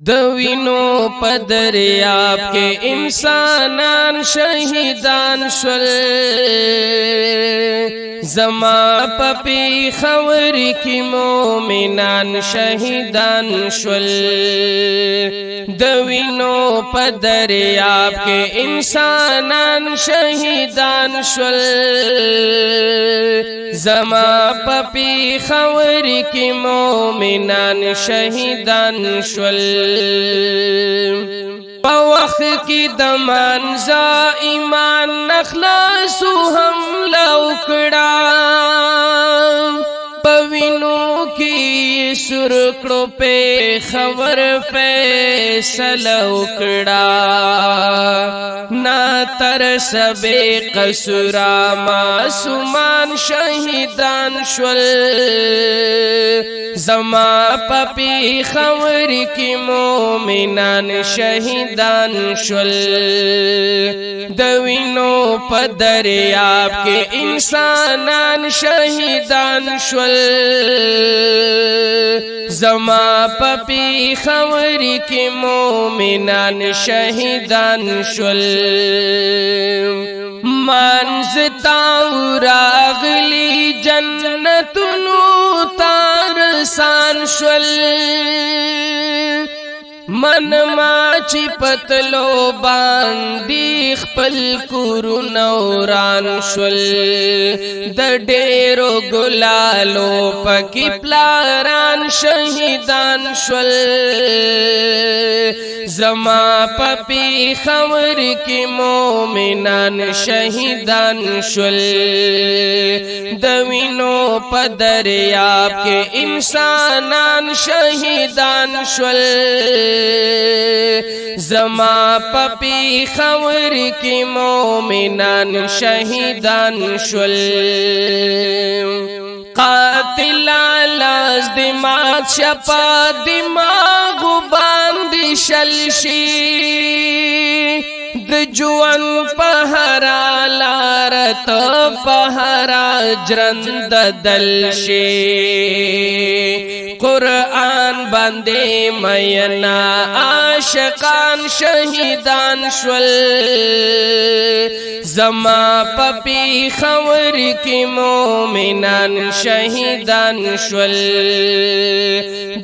د وینو په دریاب کې انسانان شهیدان شول زما په پیښور کې مومنان شهیدان شول د وینو په دریاب کې انسانان شهیدان شول زما په پیښور کې مومنان شهیدان شول په وخت کې د منځه ایمان نخلاصو حمله وکړه په وینو کې سر کړو پیښور فیصله وکړه نا تر سبې قصورا معصومان شهیدان شول زما په پیښور کې مومنان شهیدان شول د وینو په دریاب کې انسانان شهیدان شول زما په پیښور کې مومنان شهیدان شول منځ تا راغلی جنتونو تارسان شول من ما چې پتلو باندې خپل کورونه وران شول د ډېرو ګلالو پکې پلاران شهیدان شول زما په پیښور کې مومنان شهیدان شول د وینو په دریاب کې انسانان شهیدان شول زما په پیښور کې مومنان شهیدان شول قاتل لاس دماغ شپا دماغ باندې شل شي د جوان په هر لار ته په هر جرند دل شي قرآن باندې مینا عاشقان شهیدان شول زما په پیښور کې مومنان شهیدان شول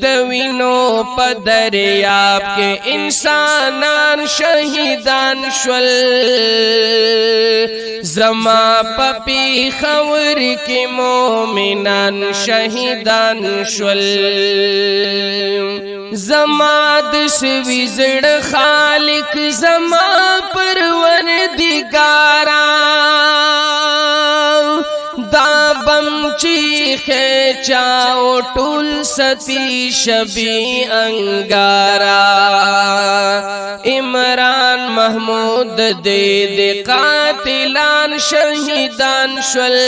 د وینو په دریاب کې انسانان شهیدان شول زما په پیښور کې مومنان شهیدان شول زما د سوي زړه خالق زما پروردګارا دا بم چیخه چاو ټول ستی شبی انگارا عمران محمود دې قاتلان شهیدان شول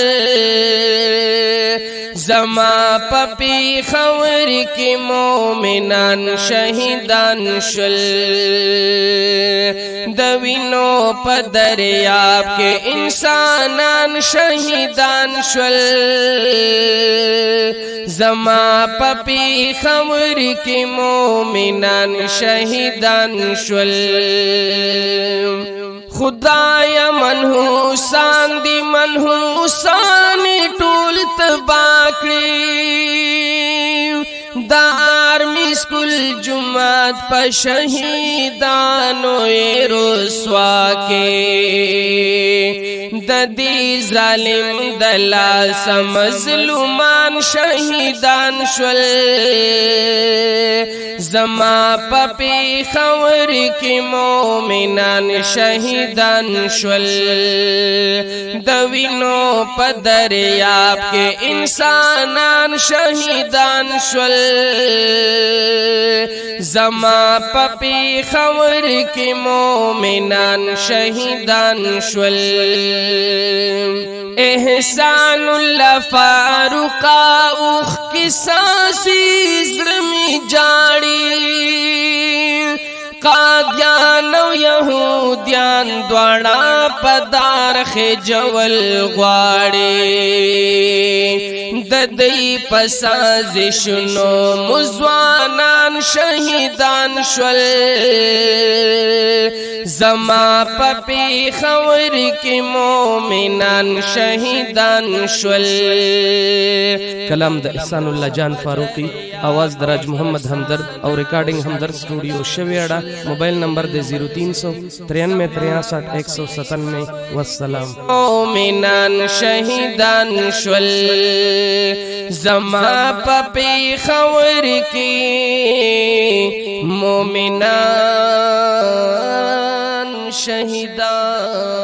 زما په پیښور کې مومنان شهیدان شول د وینو په دریاب کې انسانان شهیدان شول زما په پیښور کې مومنان شهیدان شول خدایا منحوسان دی منحوسان ټول تبا کړی د آرمی سکول جماعت په شهیدانو یې رسوا کې د دې ظالم د لاس مظلومان شهیدان شول زما په پیښور کې مومنان شهیدان شول د وینو په دریاب کې انسانان شهیدان شول زما په پیښور کې مومنان شهیدان شول احسان الله فاروق اوخ قصاصي زرمي جاړي قادیان او يهوديان دواړه پدار خجول غواړي د دې پسازشنو مزوانان شهیدان شول زما په پیښور کې مومنان شهیدان شول کلام د احسان الله جان فاروقی आवाज دراج محمد همدرد او ریکارډینګ همدرد سټوډیو شویاړه موبایل نمبر د 0393631197 والسلام مومنان شهیدان شول زما په پیښور کې مومنان شهیدان